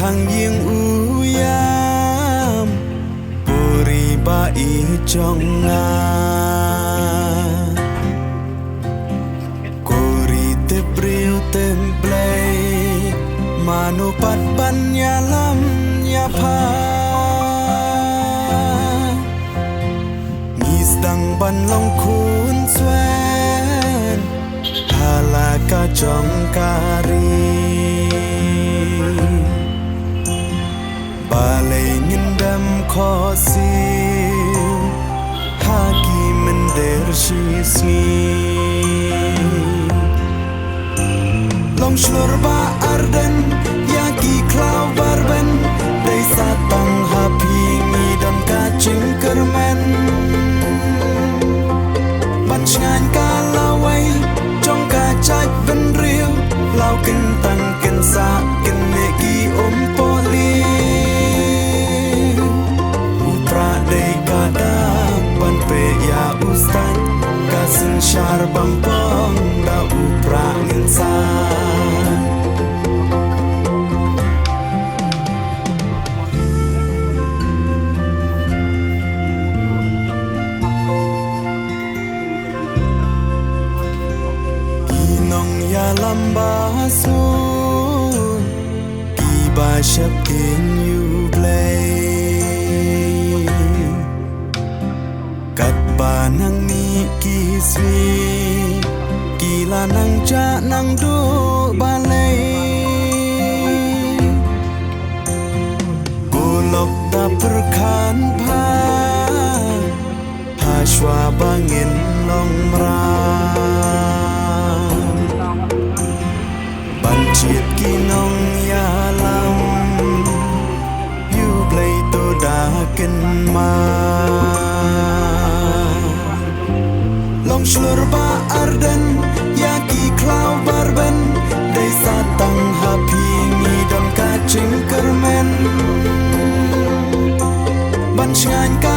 khang yieng uyam puri bai jonga kori te briu templay manu pat ban nyalam nyapa ngis dang ban long kun swen halaka jong kari balai ngindam khosil hagi mender shisni long shlur ba arden yagi klau barben dei satang hapi ngidam kacing kermen ban ngan kalawai trong ka chak ben riu lau kin tang kin sa kin negi poli upra dei kadang ban pe ya ustad kasin shar bampong da upra ngin sa ya lambasu ki ba shap kin you play kat ba nang ni ki swi ki la nang cha nang do balai golok da perkhan pha shwa bangin long ra chiết ki nong ya lam you play to da kin ma long shlur ba arden ya ki klau barben dei satang happy mi dam ka ching kermen ban ngan ka